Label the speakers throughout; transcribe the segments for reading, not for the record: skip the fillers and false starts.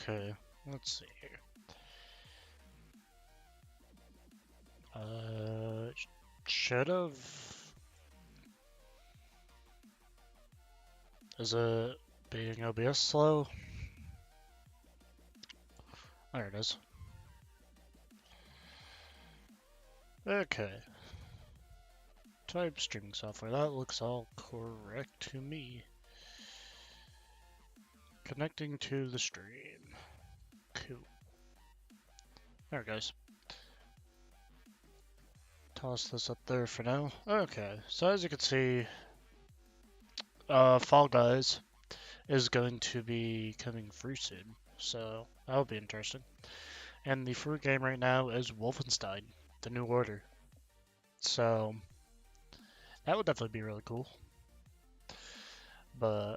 Speaker 1: Okay, let's see here. Should have. Is it being OBS slow? There it is. Okay. Type streaming software. That looks all correct to me. Connecting to the stream. Cool. There it goes. Toss this up there for now. Okay, so as you can see, Fall Guys is going to be coming free soon, so that'll be interesting. And the free game right now is Wolfenstein: The New Order, so that would definitely be really cool. But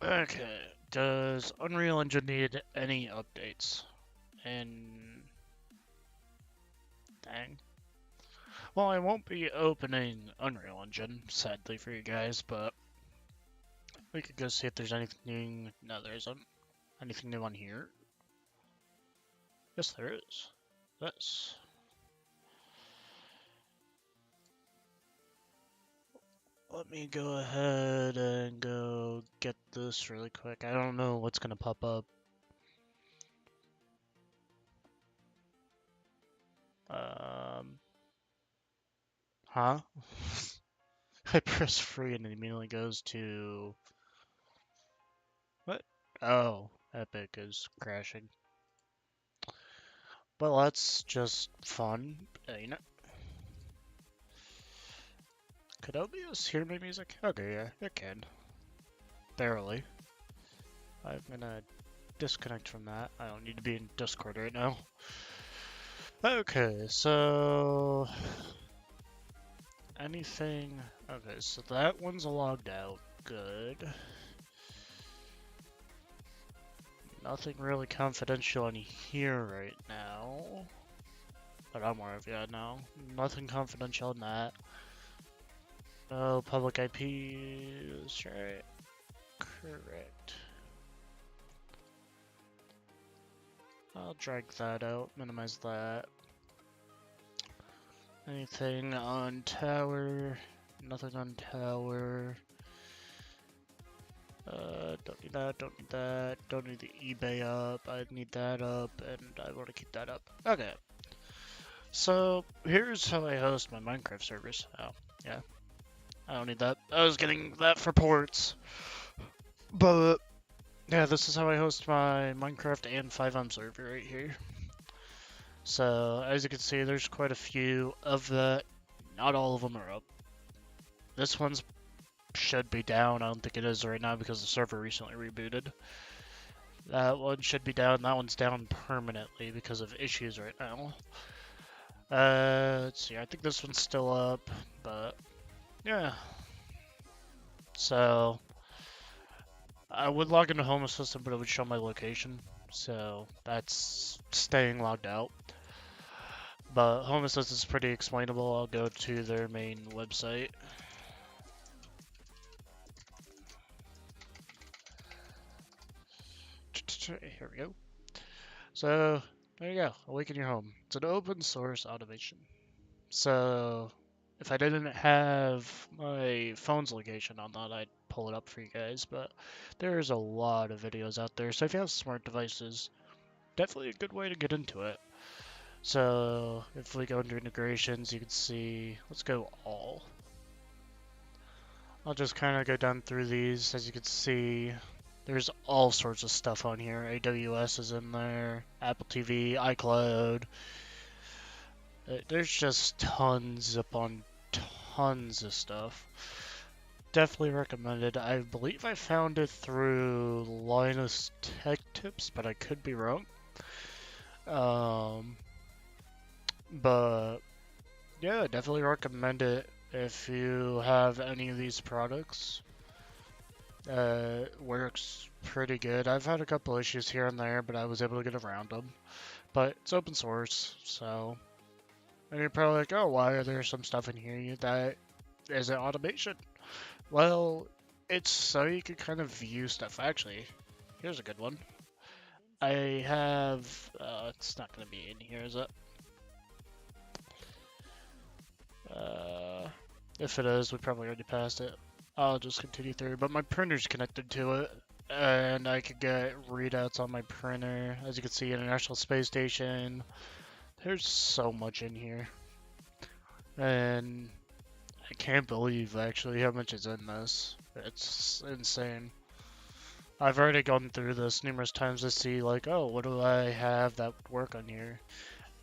Speaker 1: okay, does Unreal Engine need any updates? And dang. Well, I won't be opening Unreal Engine, sadly for you guys, but we could go see if there's anything new. No, there isn't. Anything new on here? Yes, there is. This. Let me go ahead and go get this really quick. I don't know what's gonna pop up. Huh? I press free and it immediately goes to... What? Oh, Epic is crashing. Well, that's just fun, you know? Could OBS hear my music? Okay, yeah, it can. Barely. I'm gonna disconnect from that. I don't need to be in Discord right now. Okay, so... Anything... Okay, so that one's logged out. Good. Nothing really confidential in here right now. But I'm aware of, yeah, no. Nothing confidential in that. No public IPs, right? Correct. I'll drag that out, minimize that. Anything on tower? Nothing on tower. Don't need that, don't need that, don't need the eBay up, I need that up, and I want to keep that up. Okay. So, here's how I host my Minecraft servers. Oh, yeah. I don't need that. I was getting that for ports. But, yeah, this is how I host my Minecraft and 5M server right here. So, as you can see, there's quite a few of that. Not all of them are up. This one's should be down. I don't think it is right now because the server recently rebooted. That one should be down. That one's down permanently because of issues right now. Let's see. I think this one's still up, but yeah. So I would log into Home Assistant, but it would show my location. So that's staying logged out. But Home Assistant is pretty explainable. I'll go to their main website. Here we go. So there you go. Awaken Your Home. It's an open source automation. So if I didn't have my phone's location on that, I'd pull it up for you guys. But there's a lot of videos out there. So if you have smart devices, definitely a good way to get into it. So if we go under integrations, you can see, let's go all. I'll just kind of go down through these. As you can see, there's all sorts of stuff on here. AWS is in there, Apple TV, iCloud. There's just tons upon tons of stuff. Definitely recommended. I believe I found it through Linus Tech Tips, but I could be wrong. But yeah, definitely recommend it if you have any of these products. Works pretty good. I've had a couple issues here and there, but I was able to get around them. But it's open source, so... And you're probably like, oh, why are there some stuff in here that isn't automation? Well, it's so you can kind of view stuff. Actually, here's a good one. I have, it's not going to be in here, is it? If it is, we probably already passed it. I'll just continue through, but my printer's connected to it, and I could get readouts on my printer. As you can see, International Space Station. There's so much in here, and I can't believe actually how much is in this. It's insane. I've already gone through this numerous times to see like, oh, what do I have that would work on here?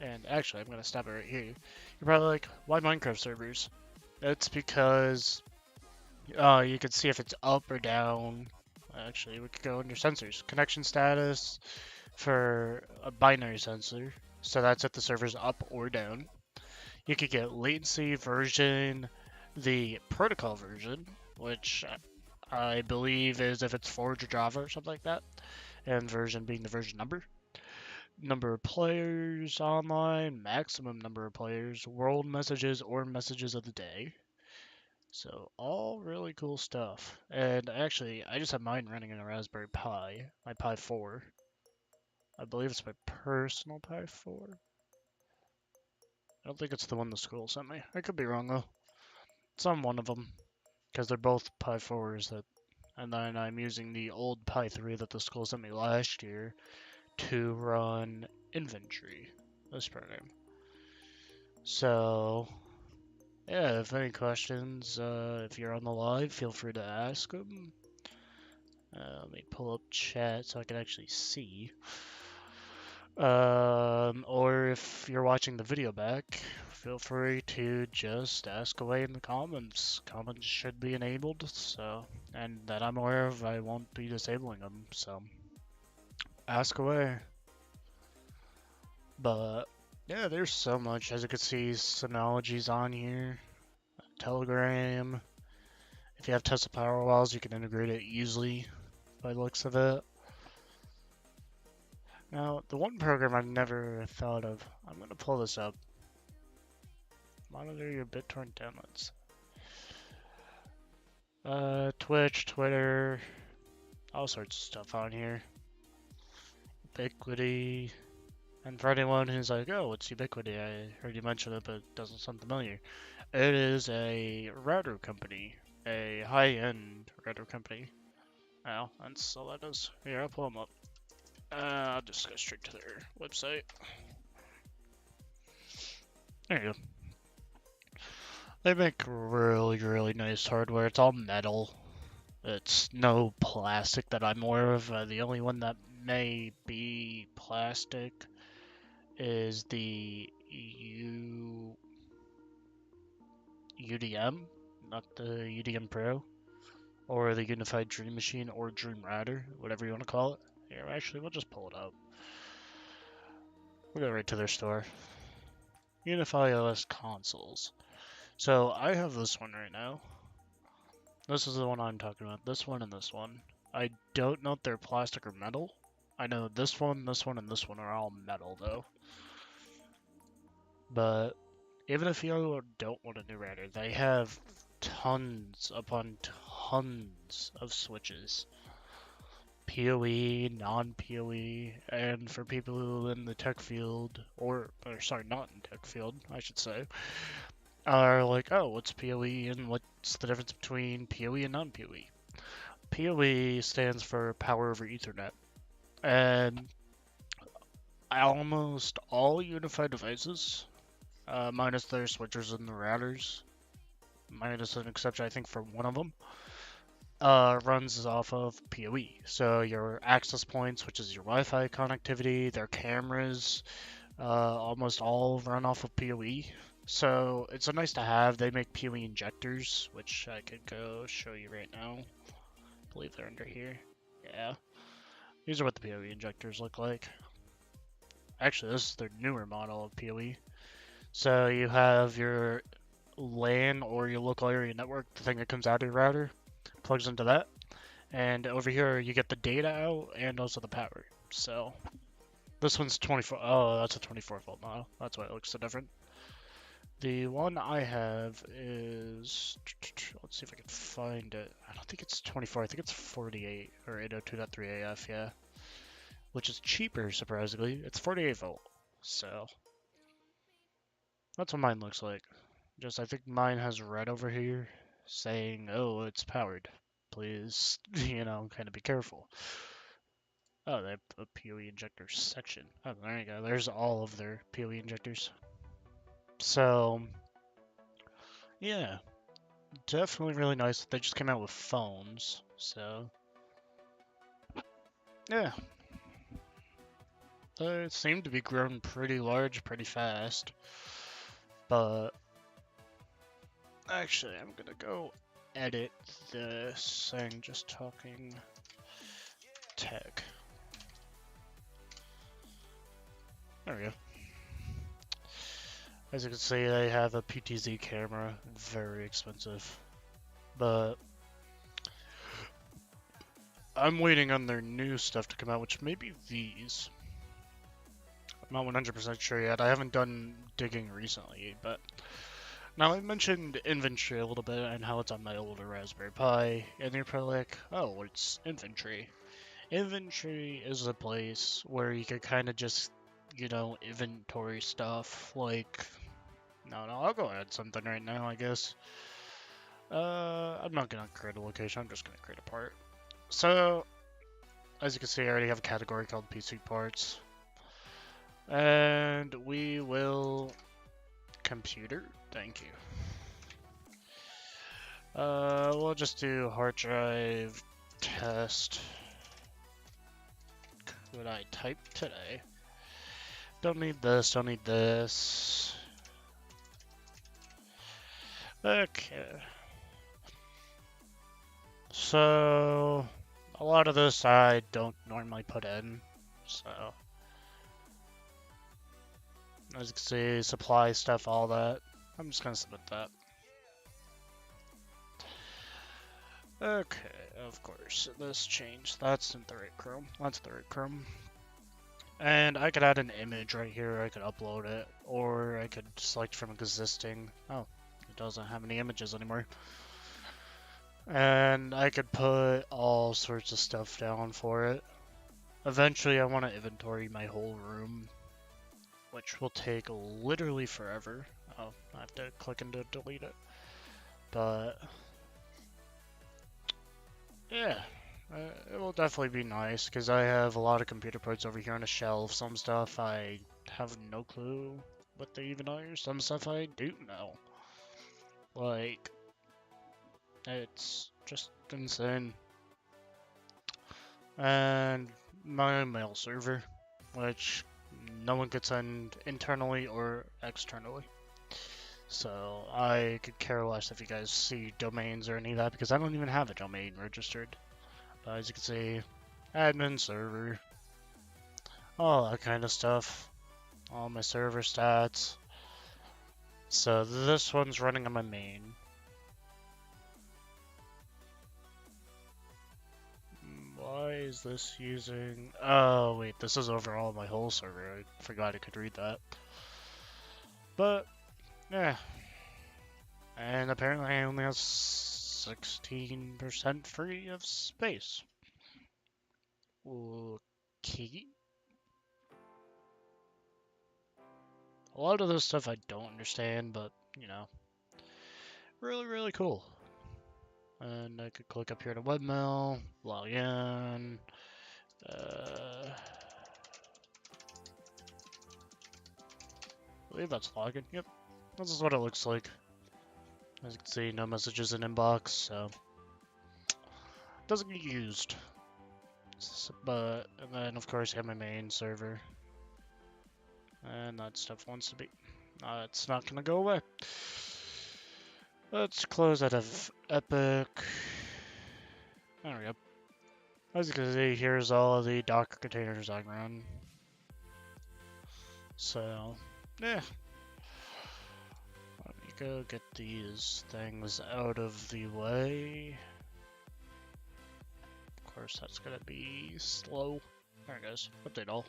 Speaker 1: And actually, I'm gonna stop it right here. You're probably like, why Minecraft servers? It's because you can see if it's up or down. Actually, we could go under sensors. Connection status for a binary sensor. So that's if the server's up or down. You could get latency version, the protocol version, which I believe is if it's Forge or Java or something like that, and version being the version number. Number of players online, maximum number of players, world messages or messages of the day. So all really cool stuff. And actually, I just have mine running in a Raspberry Pi, my Pi 4. I believe it's my personal Pi 4. I don't think it's the one the school sent me. I could be wrong though. It's on one of them, because they're both Pi 4s that, and then I'm using the old Pi 3 that the school sent me last year to run Inventory, this program. So, yeah, if any questions, if you're on the live, feel free to ask them. Let me pull up chat so I can actually see. Or if you're watching the video back, feel free to just ask away in the comments. Comments should be enabled, so, and that I'm aware of, I won't be disabling them, so ask away. But yeah, there's so much. As you can see, Synology's on here, Telegram. If you have Tesla Powerwalls, you can integrate it easily by the looks of it. Now, the one program I've never thought of, I'm going to pull this up. Monitor your BitTorrent downloads. Twitch, Twitter, all sorts of stuff on here. Ubiquity. And for anyone who's like, oh, what's Ubiquity? I heard you mention it, but it doesn't sound familiar. It is a router company, a high-end router company. Well, that's all that is. Here, I'll pull them up. I'll just go straight to their website. There you go. They make really, really nice hardware. It's all metal. It's no plastic that I'm aware of. The only one that may be plastic is the UDM, not the UDM Pro, or the Unified Dream Machine or Dream Router, whatever you want to call it. Here, actually, we'll just pull it up. We'll go right to their store. Unify OS consoles. So I have this one right now. This is the one I'm talking about. This one and this one. I don't know if they're plastic or metal. I know this one, and this one are all metal though. But even if you don't want a new router, they have tons upon tons of switches. PoE, non-PoE, and for people who in the tech field, or sorry, not in tech field, I should say, are like, oh, what's PoE and what's the difference between PoE and non-PoE? PoE stands for Power over Ethernet, and almost all unified devices, minus their switchers and the routers, minus an exception I think for one of them, runs off of PoE. So your access points, which is your Wi-Fi connectivity, their cameras, almost all run off of PoE. So it's a nice to have. They make PoE injectors, which I could go show you right now. I believe they're under here. Yeah. These are what the PoE injectors look like. Actually, this is their newer model of PoE. So you have your LAN or your local area network, the thing that comes out of your router, plugs into that. And over here, you get the data out and also the power. So this one's 24. Oh, that's a 24 volt model. That's why it looks so different. The one I have is, let's see if I can find it. I don't think it's 24. I think it's 48 or 802.3 AF. Yeah. which is cheaper, surprisingly. It's 48 volt, so that's what mine looks like. Just I think mine has red over here saying, "Oh, it's powered. Please, kind of be careful." Oh, they have a PoE injector section. Oh, there you go. There's all of their PoE injectors. So, yeah, definitely really nice. They just came out with phones, so yeah. They seem to be growing pretty large pretty fast. But actually, I'm gonna go edit this thing just talking tech. There we go. As you can see, they have a PTZ camera, very expensive. But I'm waiting on their new stuff to come out, which may be these. I'm not 100% sure yet. I haven't done digging recently, but now I mentioned inventory a little bit and how it's on my older Raspberry Pi, and you're probably like, oh, what's inventory? Inventory is a place where you can kind of just, inventory stuff. Like, no, I'll go add something right now, I guess. I'm not gonna create a location. I'm just gonna create a part. So, as you can see, I already have a category called PC parts, and we will computer. Thank you. We'll just do hard drive test. Could I type today? Don't need this, don't need this. Okay. So, a lot of this I don't normally put in, so. As you can see, supply stuff, all that. I'm just gonna submit that. Okay, of course, this changed. That's in the right Chrome. That's the right Chrome. And I could add an image right here, I could upload it, or I could select from existing. Oh, it doesn't have any images anymore. And I could put all sorts of stuff down for it. Eventually I want to inventory my whole room, which will take literally forever. Oh, I have to click into delete it. But yeah, it will definitely be nice because I have a lot of computer parts over here on a shelf. Some stuff I have no clue what they even are. Some stuff I do know. Like, it's just insane. And my mail server, which no one could send internally or externally. So I could care less if you guys see domains or any of that because I don't even have a domain registered. But as you can see, admin server, all that kind of stuff, all my server stats. So this one's running on my main. Why is this using... Oh wait, this is overall my whole server. I forgot I could read that. But yeah. And apparently I only have 16% free of space. Okay. A lot of this stuff I don't understand, but, really, really cool. And I could click up here to webmail, log in, I believe that's login. Yep, this is what it looks like. As you can see, no messages in inbox, so doesn't get used. And then of course I have my main server, and that stuff wants to be. It's not gonna go away. Let's close out of Epic. There we go. As you can see, here's all of the Docker containers I run. So, yeah. Let me go get these things out of the way. Of course, that's gonna be slow. There it goes. Update all.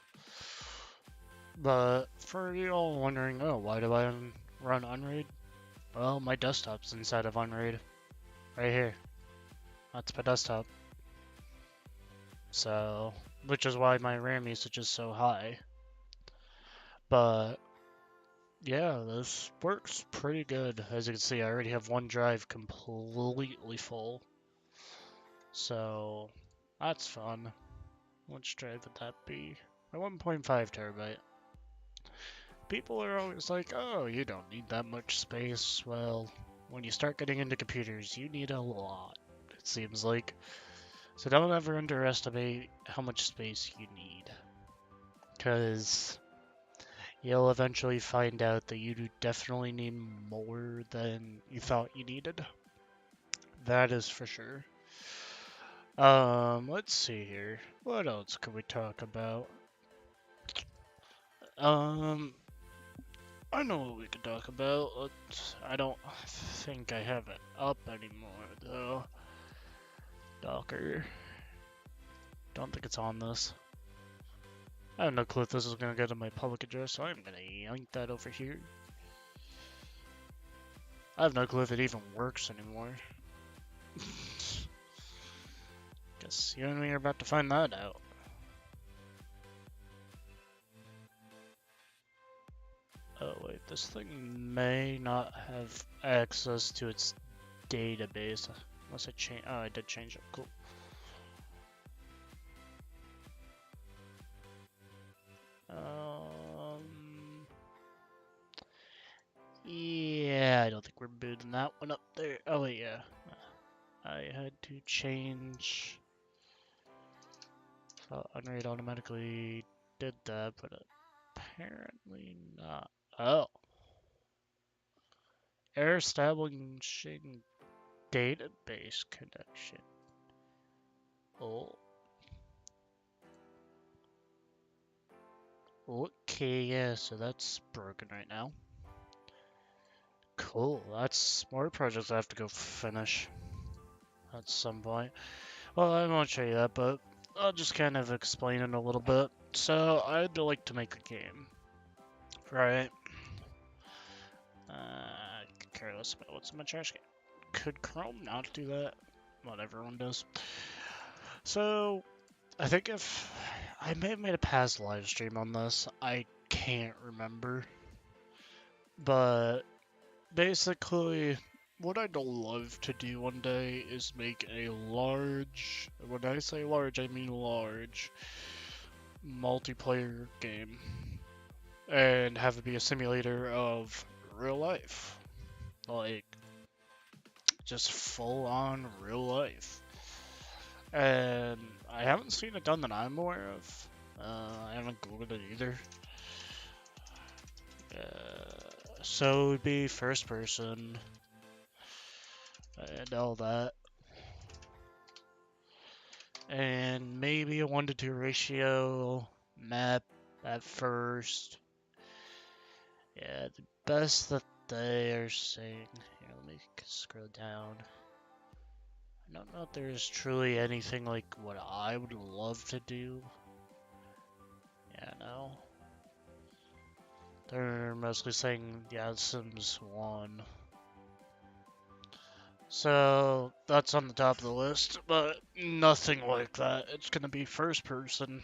Speaker 1: But for you all wondering, oh, why do I run Unraid? Well, my desktop's inside of Unraid. Right here. That's my desktop. So, which is why my RAM usage is so high. But yeah, this works pretty good. As you can see, I already have one drive completely full. So that's fun. Which drive would that be? A 1.5 terabyte. People are always like, oh, you don't need that much space. Well, when you start getting into computers, you need a lot, it seems like. So don't ever underestimate how much space you need. Because you'll eventually find out that you do definitely need more than you thought you needed. That is for sure. Let's see here. What else could we talk about? Um, I know what we could talk about. I don't think I have it up anymore, though. Docker. Don't think it's on this. I have no clue if this is gonna go to my public address, so I'm gonna yank that over here. I have no clue if it even works anymore. Guess you and me are about to find that out. Oh wait, this thing may not have access to its database. Unless I change. Oh, I did change it. Cool. Yeah, I don't think we're booting that one up there. Oh wait, yeah. I had to change. So Unraid automatically did that, but apparently not. Oh. Error establishing database connection. Oh. Okay, yeah, so that's broken right now. Cool, that's more projects I have to go finish at some point. Well, I won't show you that, but I'll just kind of explain it a little bit. So, I'd like to make a game, right? Careless about what's in my trash can. Could Chrome not do that? What everyone does. So, I think if I may have made a past live stream on this, I can't remember. But basically, what I'd love to do one day is make a large, when I say large, I mean large, multiplayer game. And have it be a simulator of real life. Like, just full on real life. And I haven't seen it done that I'm aware of. I haven't googled it either. So it would be first person and all that. And maybe a 1:2 ratio map at first. Yeah, the best that they are saying. Here, let me scroll down. I don't know if there's truly anything like what I would love to do. Yeah, no. They're mostly saying, yeah, Sims 1. So, that's on the top of the list, but nothing like that. It's gonna be first person.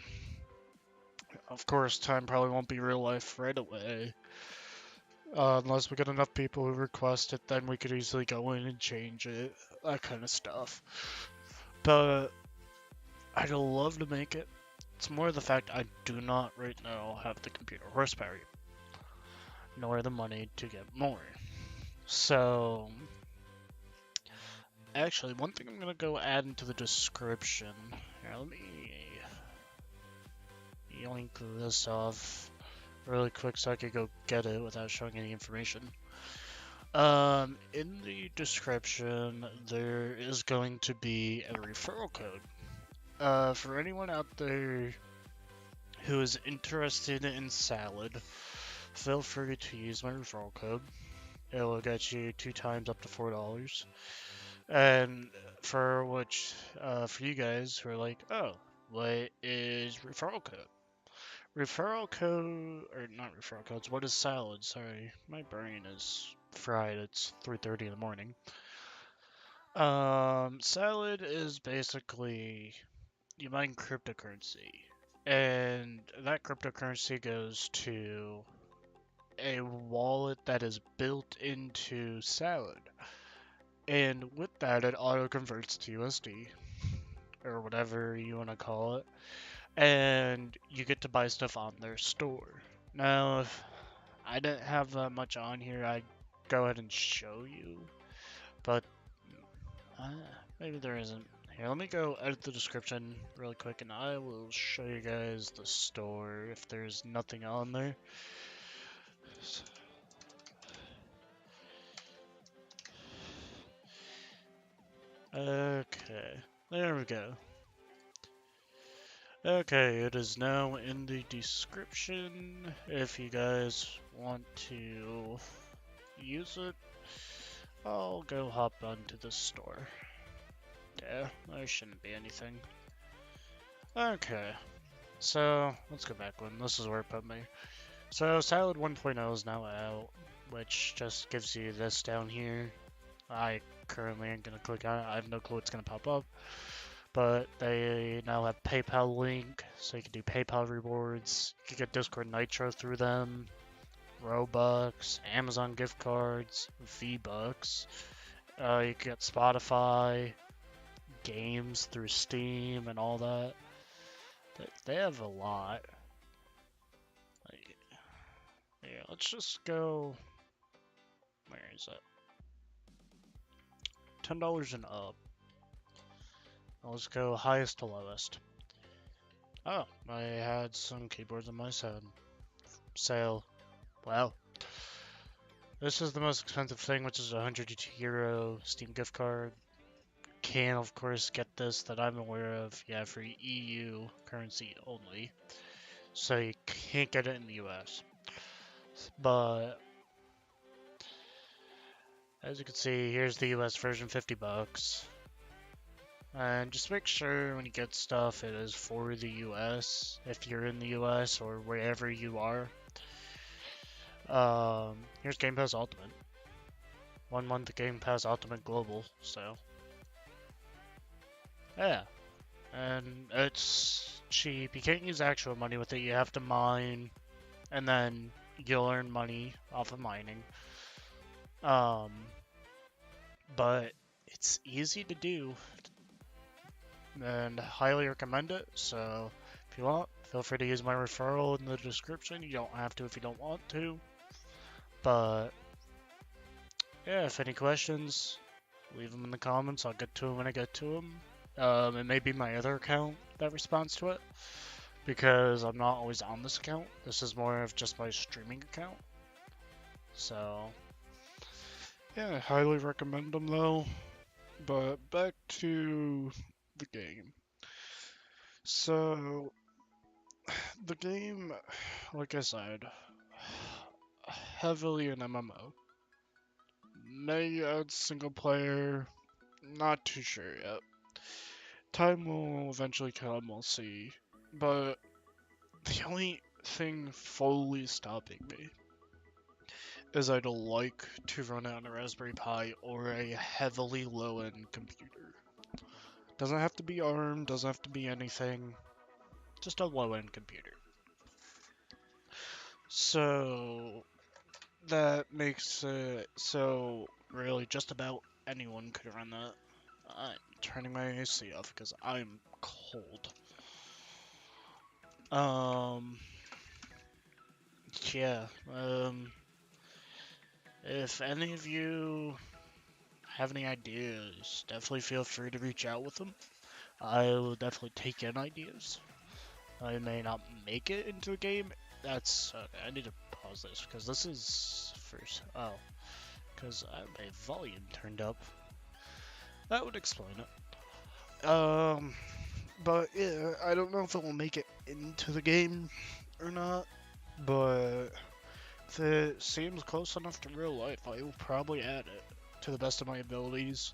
Speaker 1: Of course, time probably won't be real life right away. Unless we get enough people who request it, then we could easily go in and change it. That kind of stuff. But I'd love to make it. It's more the fact I do not right now have the computer horsepower, nor the money to get more. So, actually, one thing I'm gonna go add into the description. Here, let me yoink this off really quick so I could go get it without showing any information. In the description, there is going to be a referral code. For anyone out there who is interested in salad, feel free to use my referral code. It will get you 2 times up to $4. And for you guys who are like, oh, what is referral code? Referral code, or not referral codes, what is salad? Sorry, my brain is fried. It's 3:30 in the morning. Salad is basically you mine cryptocurrency. and that cryptocurrency goes to a wallet that is built into Salad. And with that, it auto converts to USD or whatever you want to call it, and you get to buy stuff on their store. Now, if I didn't have that much on here, I'd go ahead and show you, but uh, maybe there isn't. Here, let me go edit the description really quick, and I will show you guys the store if there's nothing on there. Okay, there we go. Okay, it is now in the description if you guys want to use it. I'll go hop onto the store. Yeah, there shouldn't be anything. Okay, so let's go back one. This is where it put me. So Salad 1.0 is now out, which just gives you this down here. I currently ain't gonna click on it. I have no clue what's gonna pop up. But they now have PayPal link, so you can do PayPal rewards. You can get Discord Nitro through them, Robux, Amazon gift cards, V-Bucks. You can get Spotify, games through Steam, and all that. They have a lot. Yeah, let's just go. Where is it? $10 and up. Let's go highest to lowest. Oh, I had some keyboards on my sale. Wow. This is the most expensive thing, which is a €100 Steam gift card. Can, of course, get this that I'm aware of, yeah, for EU currency only. So you can't get it in the US. But, as you can see, here's the US version, $50. And just make sure when you get stuff, it is for the US, if you're in the US or wherever you are. Here's Game Pass Ultimate. 1 month of Game Pass Ultimate Global, so. Yeah. And it's cheap. You can't use actual money with it, you have to mine, and then you'll earn money off of mining. But it's easy to do, and highly recommend it, so if you want, feel free to use my referral in the description. You don't have to if you don't want to. But, yeah, if any questions, leave them in the comments. I'll get to them when I get to them. It may be my other account that responds to it, because I'm not always on this account. This is more of just my streaming account. So, yeah, I highly recommend them though. But back to the game. So, the game, like I said, heavily an MMO. May add single player, not too sure yet. Time will eventually come, we'll see. But the only thing fully stopping me is I'd like to run it on a Raspberry Pi or a heavily low-end computer. Doesn't have to be ARM, doesn't have to be anything, just a low-end computer. So that makes it so really just about anyone could run that. I'm turning my AC off because I'm cold. Yeah, if any of you have any ideas, definitely feel free to reach out with them. I will definitely take in ideas. I may not make it into a game. That's okay, I need to pause this because this is first. Oh, because I have my volume turned up. That would explain it. But yeah, I don't know if it will make it into the game or not. But if it seems close enough to real life, I will probably add it to the best of my abilities.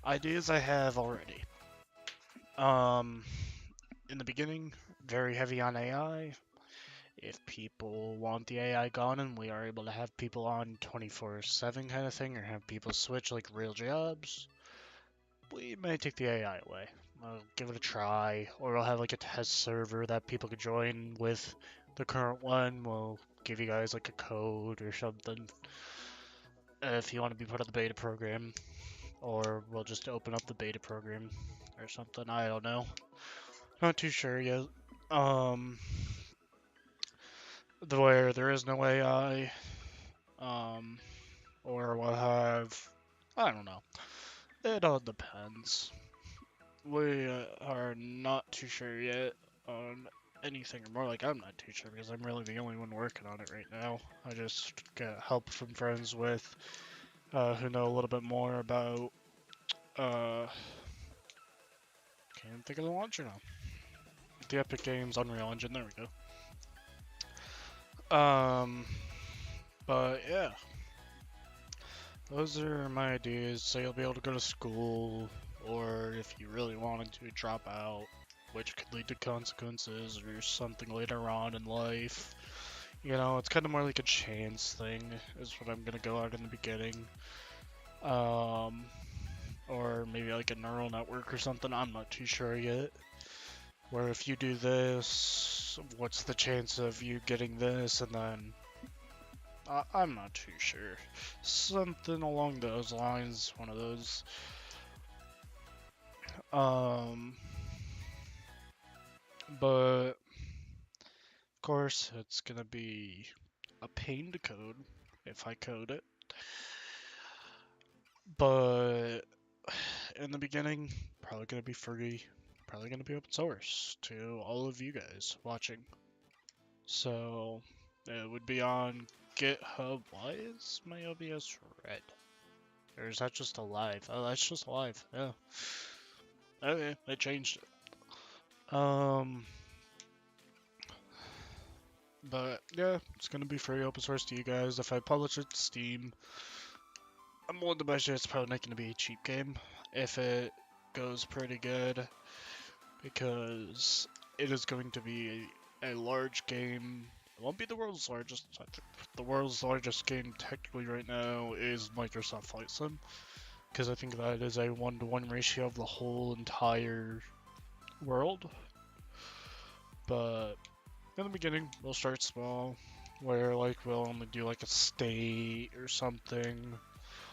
Speaker 1: Ideas I have already. In the beginning, very heavy on AI. If people want the AI gone and we are able to have people on 24/7 kind of thing, or have people switch like real jobs, we may take the AI away. give it a try, or we'll have like a test server that people could join with the current one. We'll give you guys like a code or something if you want to be part of the beta program, or we'll just open up the beta program or something. I don't know. Not too sure yet. Um, where there is no AI, um, or we'll have, I don't know. It all depends. We are not too sure yet on anything, or more like I'm not too sure because I'm really the only one working on it right now. I just get help from friends with who know a little bit more about. Can't think of the launcher now. The Epic Games Unreal Engine. There we go. But yeah, those are my ideas. So you'll be able to go to school, or if you really wanted to drop out, which could lead to consequences or something later on in life. You know, it's kind of more like a chance thing, is what I'm gonna go out in the beginning. Um, or maybe like a neural network or something. I'm not too sure yet. Where if you do this, what's the chance of you getting this, and then I'm not too sure. Something along those lines, one of those. Um, but of course, it's gonna be a pain to code if I code it. But in the beginning, probably gonna be free, probably gonna be open source to all of you guys watching. So it would be on GitHub. Why is my OBS red? Or is that just a live? Oh, that's just live. Yeah. Okay, they changed it. But yeah, it's gonna be free open source to you guys. If I publish it to Steam, I'm willing to bet you it's probably not gonna be a cheap game if it goes pretty good, because it is going to be a large game. It won't be the world's largest. I think the world's largest game technically right now is Microsoft Flight Sim, because I think that is a 1-to-1 ratio of the whole entire world. But in the beginning, we'll start small, where like we'll only do like a state or something,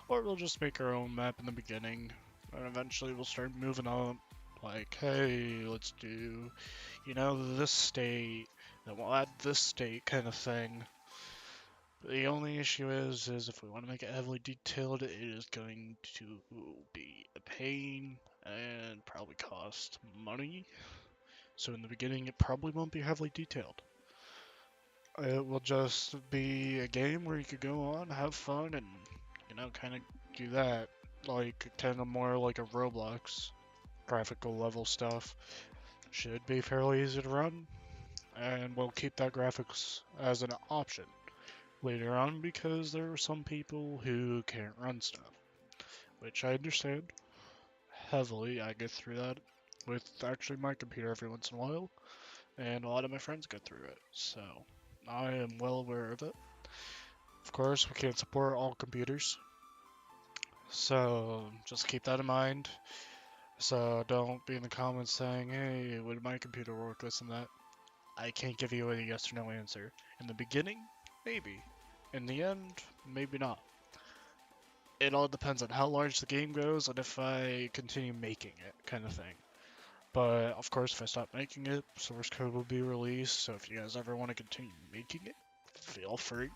Speaker 1: or we'll just make our own map in the beginning, and eventually we'll start moving up. Like, hey, let's do, this state, then we'll add this state kind of thing. The only issue is if we want to make it heavily detailed, it is going to be a pain and probably cost money. So in the beginning, it probably won't be heavily detailed. It will just be a game where you could go on, have fun, and, kind of do that. Like, kind of more like a Roblox graphical level stuff. Should be fairly easy to run, and we'll keep that graphics as an option later on because there are some people who can't run stuff, which I understand heavily. I get through that with actually my computer every once in a while, and a lot of my friends go through it, so I am well aware of it. Of course, we can't support all computers, so just keep that in mind. So don't be in the comments saying, hey, would my computer work, this and that. I can't give you a yes or no answer. In the beginning, maybe. In the end, maybe not. It all depends on how large the game goes and if I continue making it, kind of thing. But of course, if I stop making it, source code will be released, so if you guys ever want to continue making it, feel free.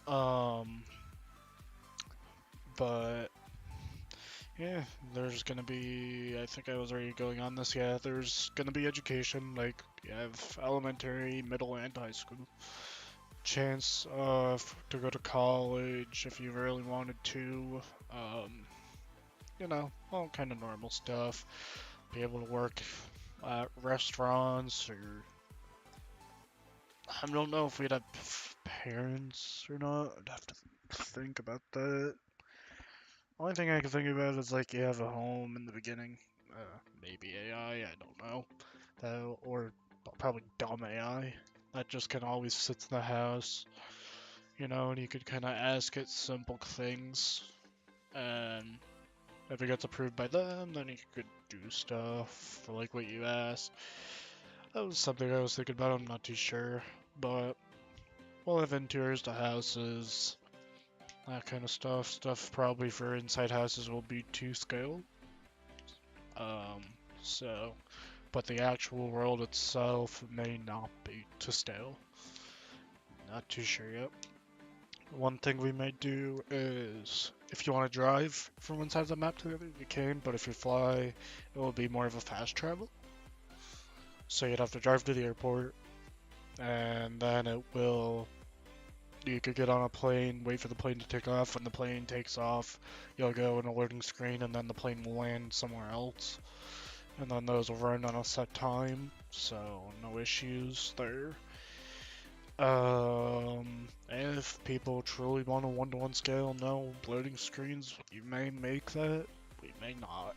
Speaker 1: But yeah, there's gonna be, I think I was already going on this, yeah, there's gonna be education, like, you have elementary, middle, and high school. Chance to go to college if you really wanted to, all kind of normal stuff. Be able to work at restaurants, or I don't know if we'd have parents or not. I'd have to think about that. Only thing I can think about is like you have a home in the beginning. Maybe AI, I don't know. Or probably dumb AI that just kind of always sits in the house, and you could kind of ask it simple things, and If it gets approved by them, then you could do stuff for like what you asked. That was something I was thinking about, I'm not too sure. But we'll have interiors to houses, that kind of stuff. Stuff probably for inside houses will be to scale. Um, so, but the actual world itself may not be to scale. Not too sure yet. One thing we may do is, if you want to drive from one side of the map to the other, you can, but if you fly, it will be more of a fast travel. So you'd have to drive to the airport, and then you could get on a plane, wait for the plane to take off. When the plane takes off, you'll go in a loading screen, and then the plane will land somewhere else. And then those will run on a set time, so no issues there. If people truly want a one-to-one scale, no, loading screens, you may make that, we may not.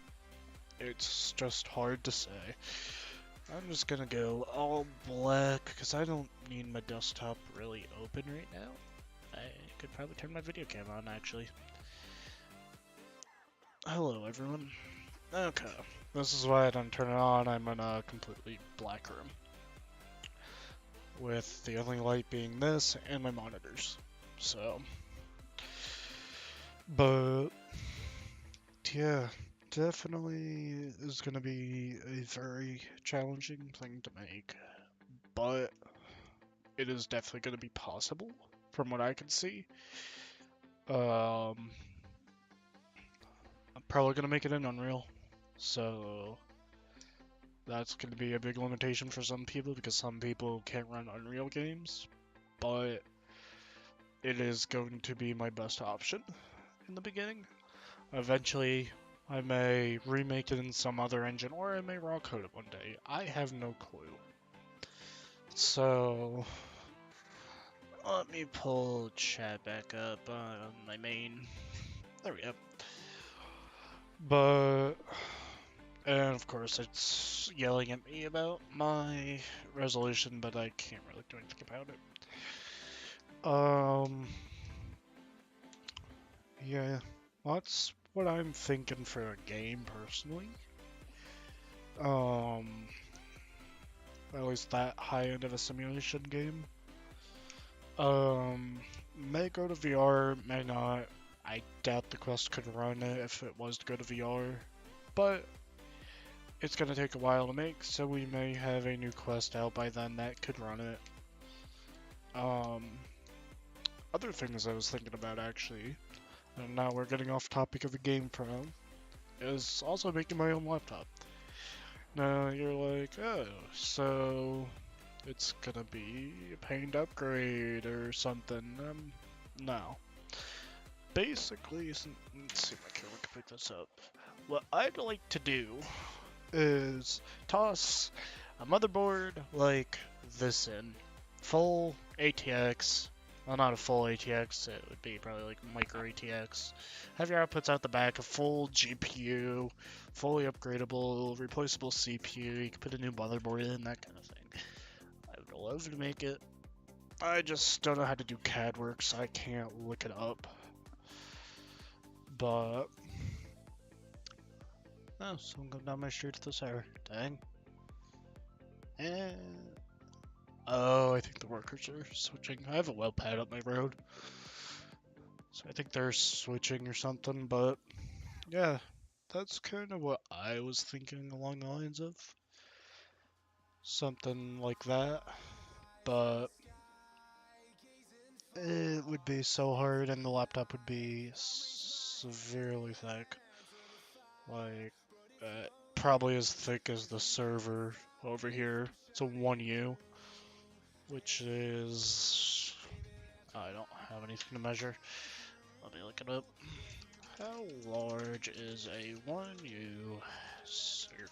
Speaker 1: It's just hard to say. I'm just gonna go all black, because I don't need my desktop really open right now. I could probably turn my video cam on, actually. Hello, everyone. Okay, this is why I don't turn it on. I'm in a completely black room, with the only light being this and my monitors. So, but yeah, definitely is going to be a very challenging thing to make, but it is definitely going to be possible from what I can see. I'm probably going to make it in Unreal, so that's going to be a big limitation for some people because some people can't run Unreal games, but it is going to be my best option in the beginning. Eventually, I may remake it in some other engine, or I may raw code it one day. I have no clue. So, let me pull chat back up on my main. There we go. But, and of course, it's yelling at me about my resolution, but I can't really do anything about it. Yeah, that's what I'm thinking for a game personally. At least that high end of a simulation game. May go to VR, may not. I doubt the Quest could run it if it was to go to VR, but it's gonna take a while to make, so we may have a new Quest out by then that could run it. Other things I was thinking about actually, and now we're getting off topic of the GamePro, is also making my own laptop. Now you're like, oh, so it's gonna be a pained upgrade or something. No. Basically, let's see if I can pick this up. What I'd like to do is toss a motherboard like this in. Full ATX. Well, not a full ATX, it would be probably like micro ATX. Have your outputs out the back, a full GPU, fully upgradable, replaceable CPU, you can put a new motherboard in, that kind of thing. I would love to make it. I just don't know how to do CAD work, so I can't look it up. But... oh, someone come down my street to this hour. Dang. And... oh, I think the workers are switching. I have a well pad up my road. So I think they're switching or something, but... yeah, that's kind of what I was thinking along the lines of. Something like that. But... it would be so hard and the laptop would be severely thick. Like, probably as thick as the server over here. It's a 1U, which is... I don't have anything to measure. Let me look it up. How large is a 1U server?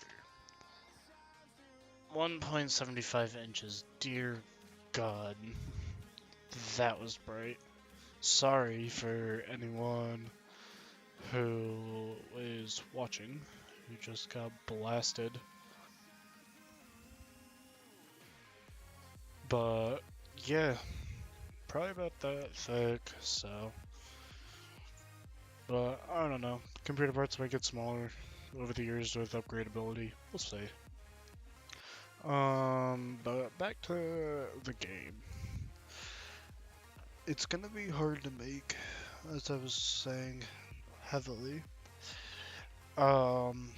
Speaker 1: 1.75 inches. Dear God. That was bright. Sorry for anyone who is watching, who just got blasted. But, yeah, probably about that thick, so. But I don't know. Computer parts might get smaller over the years with upgradability. We'll see. But back to the game. It's gonna be hard to make, as I was saying, heavily. Um,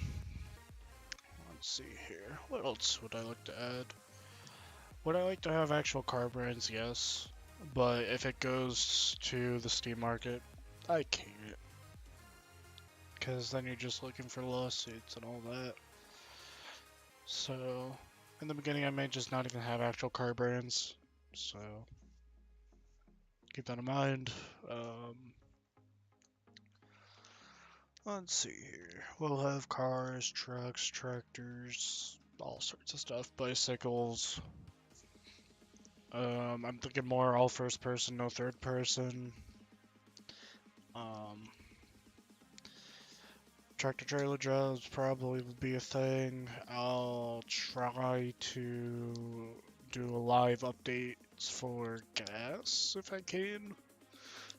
Speaker 1: let's see here. What else would I like to add? Would I like to have actual car brands? Yes. But if it goes to the Steam market, I can't. Because then you're just looking for lawsuits and all that. So, in the beginning, I may just not even have actual car brands. So, keep that in mind. Let's see here. We'll have cars, trucks, tractors, all sorts of stuff. Bicycles. I'm thinking more all first person, no third person. Um, Tractor trailer jobs probably will be a thing. I'll try to do a live updates for gas if I can.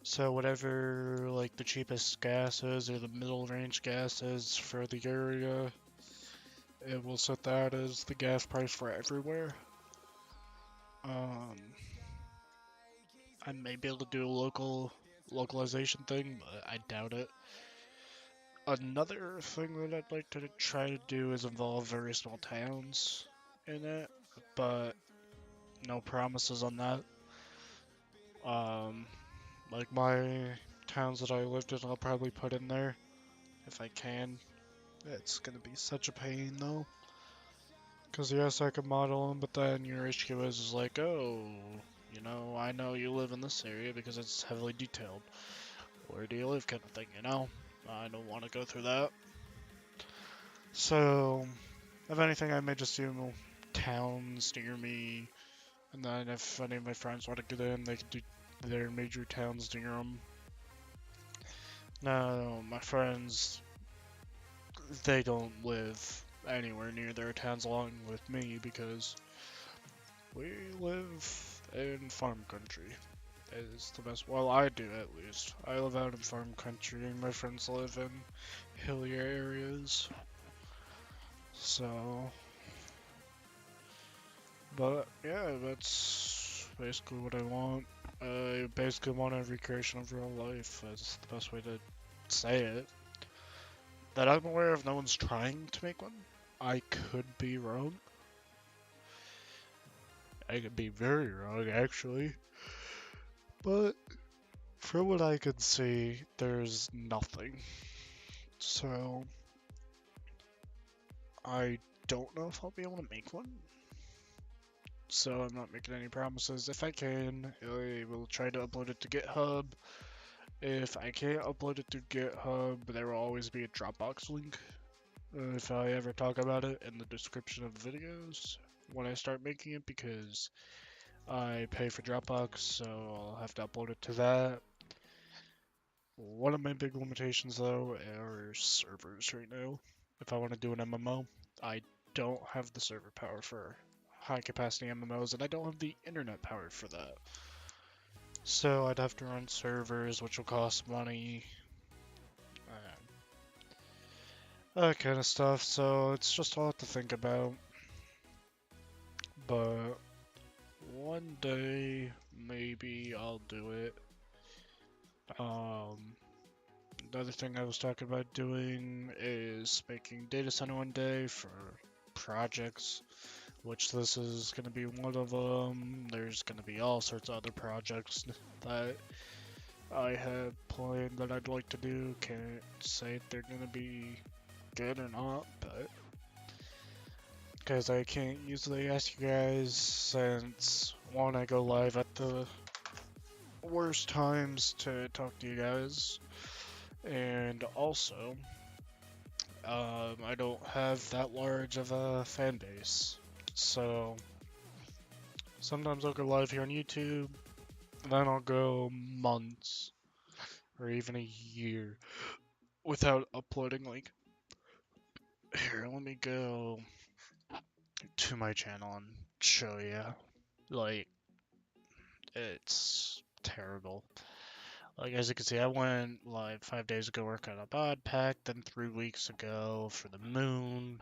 Speaker 1: So whatever like the cheapest gas is or the middle range gas is for the area, it will set that as the gas price for everywhere. Um, I may be able to do a localization thing, but I doubt it. Another thing that I'd like to try to do is involve very small towns in it, but no promises on that. Um, like my towns that I lived in, I'll probably put in there if I can. It's gonna be such a pain though, because yes, I can model them, but then your HQS is like, oh, I know you live in this area because it's heavily detailed. Where do you live, kind of thing, I don't want to go through that. So, if anything, I may just do towns near me, and then if any of my friends want to get in, they can do their major towns near them. Now, my friends, they don't live anywhere near their towns along with me because we live in farm country. Is the best. Well, I do at least. I live out in farm country, and my friends live in hillier areas. So, but yeah, that's basically what I want. I basically want a recreation of real life. That's the best way to say it. That I'm aware of, no one's trying to make one. I could be wrong. I could be very wrong, actually. But from what I can see, there's nothing. So I don't know if I'll be able to make one. So I'm not making any promises. If I can, I will try to upload it to GitHub. If I can't upload it to GitHub, there will always be a Dropbox link. If I ever talk about it in the description of the videos when I start making it, because I pay for Dropbox, so I'll have to upload it to that. One of my big limitations though are servers right now. If I want to do an MMO, I don't have the server power for high capacity MMOs, and I don't have the internet power for that. So I'd have to run servers, which will cost money, that kind of stuff. So it's just a lot to think about. But one day, maybe I'll do it. Um, Another thing I was talking about doing is making data center one day for projects, which this is going to be one of them. There's going to be all sorts of other projects that I have planned that I'd like to do. Can't say if they're going to be good or not, but because I can't usually ask you guys since one, I go live at the worst times to talk to you guys, and also I don't have that large of a fan base. So sometimes I'll go live here on YouTube, then I'll go months or even a year without uploading. Like, here, let me go to my channel and show you. Like, it's terrible. Like, as you can see, I went live 5 days ago working on a bod pack, then 3 weeks ago for the moon.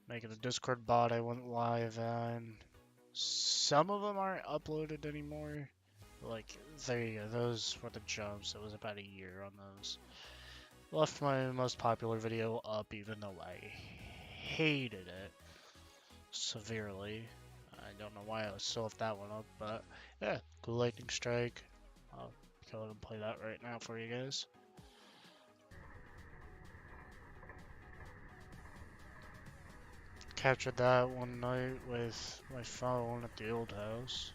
Speaker 1: Making a Discord bot I went live on. Some of them aren't uploaded anymore. Like, there you go, those were the jumps. It was about a year on those. Left my most popular video up even though I hated it severely. I don't know why I still left that one up, but yeah, Cool Lightning Strike. I'll go ahead and play that right now for you guys. Captured that one night with my phone at the old house.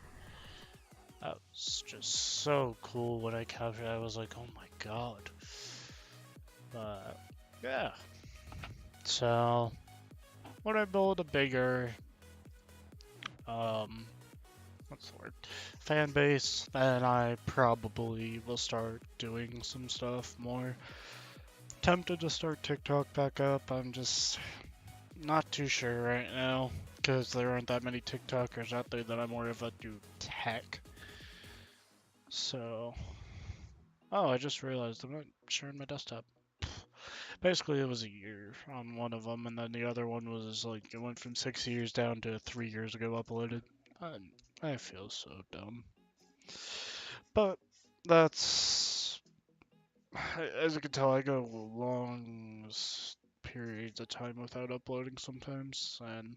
Speaker 1: That was just so cool when I captured it. I was like, oh my god. But yeah. So when I build a bigger what's the word? Fan base, then I probably will start doing some stuff more. Tempted to start TikTok back up. I'm just not too sure right now because there aren't that many TikTokers out there that I'm more of a do tech. So, oh, I just realized I'm not sharing my desktop. Basically, it was a year on one of them, and then the other one was like it went from 6 years down to 3 years ago uploaded. I feel so dumb. But that's, as you can tell, I go long periods of time without uploading sometimes, and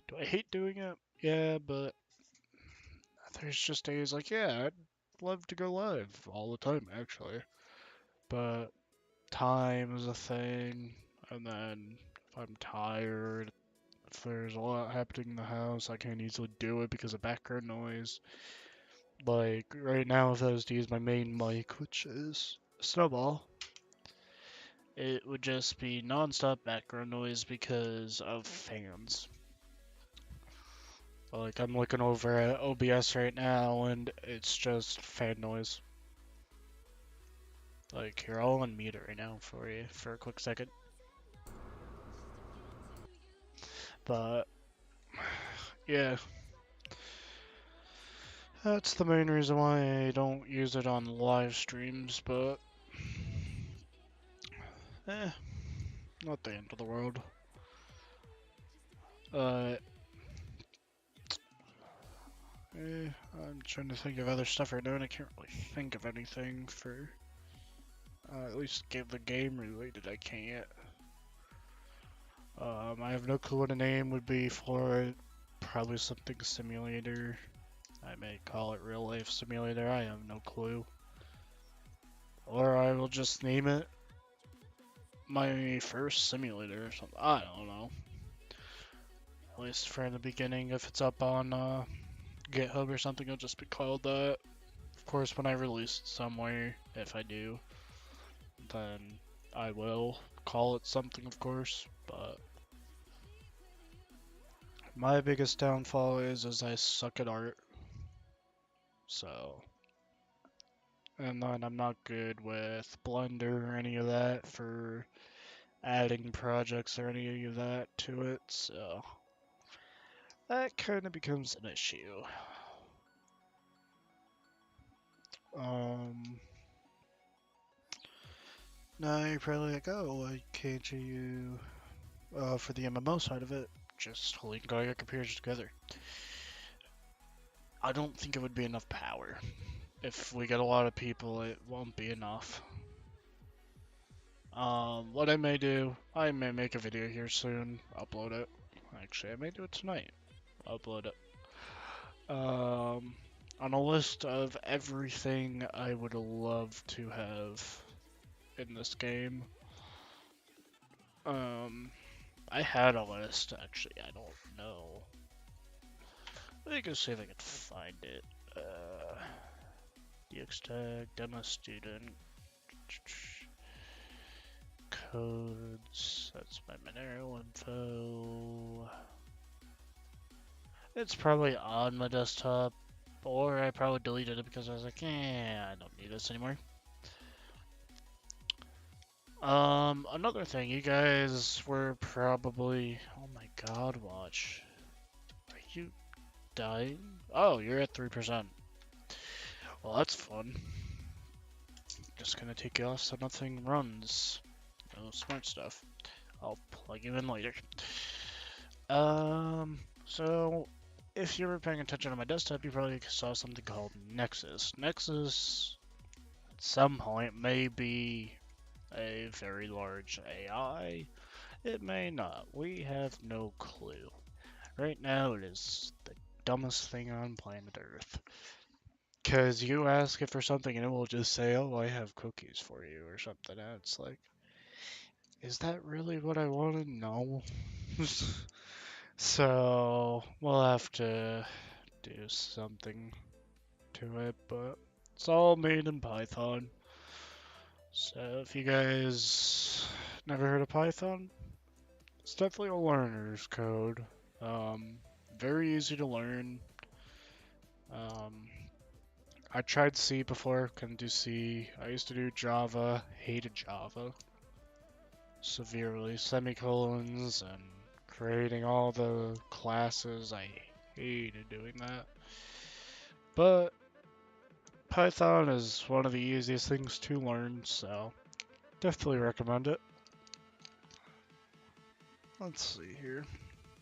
Speaker 1: do I hate doing it? Yeah, but there's just days like, yeah, I'd love to go live all the time, actually. But time is a thing, and then if I'm tired, if there's a lot happening in the house, I can't easily do it because of background noise. Like, right now, if I was to use my main mic, which is Snowball, it would just be non-stop background noise because of fans. Like, I'm looking over at OBS right now, and it's just fan noise. Like, here, I'll unmute it right now for you for a quick second. But, yeah. That's the main reason why I don't use it on live streams, but... not the end of the world. I'm trying to think of other stuff right now, and I can't really think of anything for at least get the game related. I can't. I have no clue what a name would be for it. Probably something simulator. I may call it real life simulator. I have no clue. Or I will just name it my first simulator or something. I don't know. At least for the beginning, if it's up on GitHub or something, it'll just be called that. Of course, when I release it somewhere, if I do, then I will call it something, of course. But my biggest downfall is I suck at art. So, and then I'm not good with Blender or any of that for adding projects or any of that to it. So that kind of becomes an issue. Now you're probably like, oh, why can't you, for the MMO side of it, just link all your computers together? I don't think it would be enough power. If we get a lot of people, it won't be enough. What I may do, I may make a video here soon, upload it. Actually, I may do it tonight. Upload it. On a list of everything I would love to have in this game. I had a list, actually, I don't know. Let me go see if I can find it. DX tag, demo student, codes, that's my Monero info. It's probably on my desktop, or I probably deleted it because I was like, I don't need this anymore. Another thing, you guys were probably, oh my god, watch. Are you dying? Oh, you're at 3%. Well, that's fun. just gonna take you off so nothing runs. No smart stuff. I'll plug you in later. So if you were paying attention on my desktop, you probably saw something called Nexus. Nexus, at some point, may be a very large AI. It may not. We have no clue. Right now, it is the dumbest thing on planet Earth. Because you ask it for something and it will just say, oh, I have cookies for you or something. And it's like, is that really what I wanted? No. So, we'll have to do something to it, but it's all made in Python. So, if you guys never heard of Python, it's definitely a learner's code. Very easy to learn. Um, I tried C before, couldn't do C. I used to do Java, hated Java severely. Semicolons and creating all the classes, I hated doing that. But Python is one of the easiest things to learn, so definitely recommend it. Let's see here.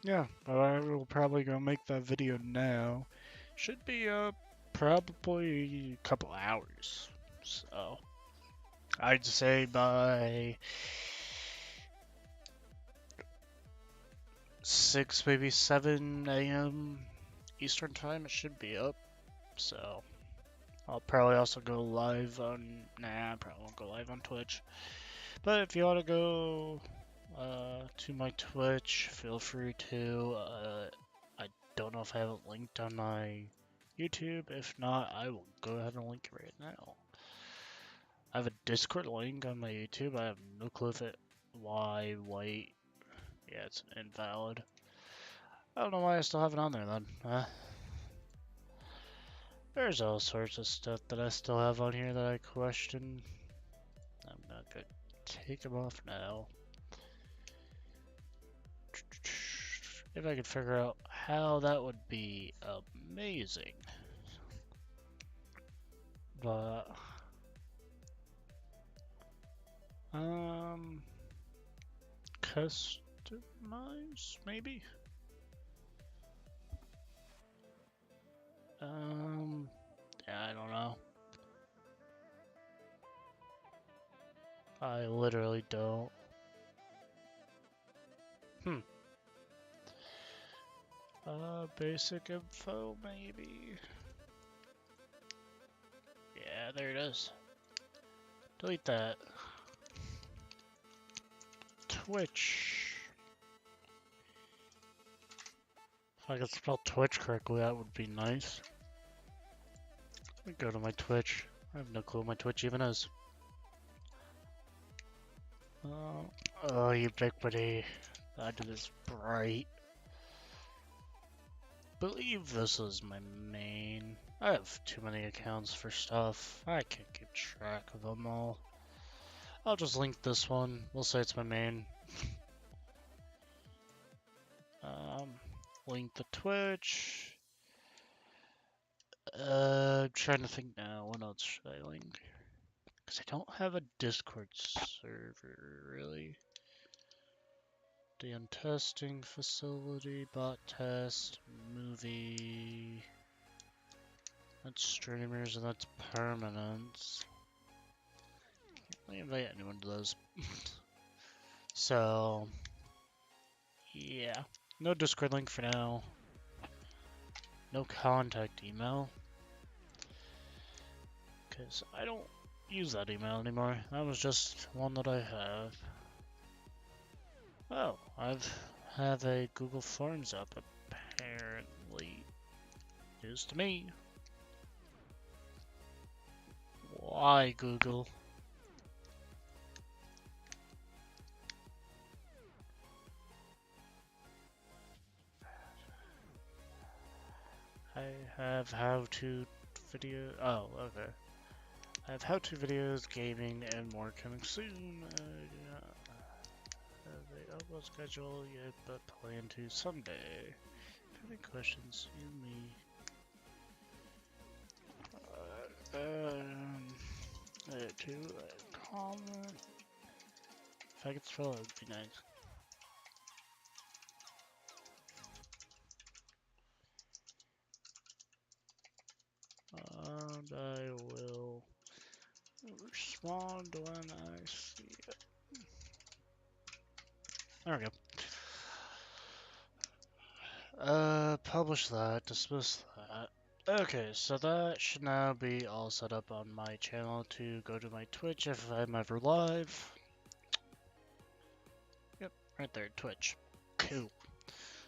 Speaker 1: Yeah, but I will probably go make that video now. Should be up probably a couple hours. So I'd say by 6, maybe 7 a.m. Eastern time, it should be up. So I'll probably also go live on. Nah, I probably won't go live on Twitch. But if you want to go to my Twitch, feel free to. I don't know if I have it linked on my YouTube. If not, I will go ahead and link it right now. I have a Discord link on my YouTube. I have no clue if it. Why, wait. Yeah, it's invalid. I don't know why I still have it on there then. There's all sorts of stuff that I still have on here that I question. I'm not gonna take them off now. If I could figure out how that would be amazing. But customize maybe? Yeah, I don't know. I literally don't. Basic info, maybe? Yeah, there it is. Delete that. Twitch. If I could spell Twitch correctly, that would be nice. Let me go to my Twitch. I have no clue what my Twitch even is. Oh, Ubiquity. That is bright. Believe this is my main. I have too many accounts for stuff. I can't keep track of them all. I'll just link this one. We'll say it's my main. Link the Twitch. I'm trying to think now. What else should I link? Because I don't have a Discord server, really. DM testing facility, bot test, movie. That's streamers and that's permanent. Can't invite anyone to those. So, yeah. No Discord link for now. No contact email. Because I don't use that email anymore. That was just one that I have. Oh, have a Google Forms up, apparently. News to me. Why, Google? I have how-to video. Oh, okay. I have how-to videos, gaming, and more coming soon. I do not have a upload schedule yet, but plan to someday. If you have any questions, email me. To comment. If I could spell it, would be nice. And I will respond when I see it. There we go. Publish that, dismiss that. Okay, so that should now be all set up on my channel to go to my Twitch if I'm ever live. Yep, right there, Twitch. Cool.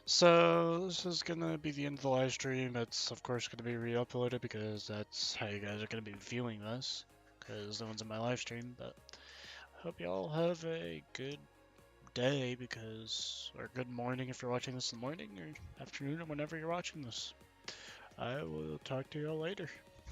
Speaker 1: So this is gonna be the end of the live stream. It's of course gonna be re-uploaded because that's how you guys are gonna be viewing this, because no one's in my live stream. But I hope y'all have a good day, because or good morning if you're watching this in the morning, or afternoon or whenever you're watching this. I will talk to y'all later.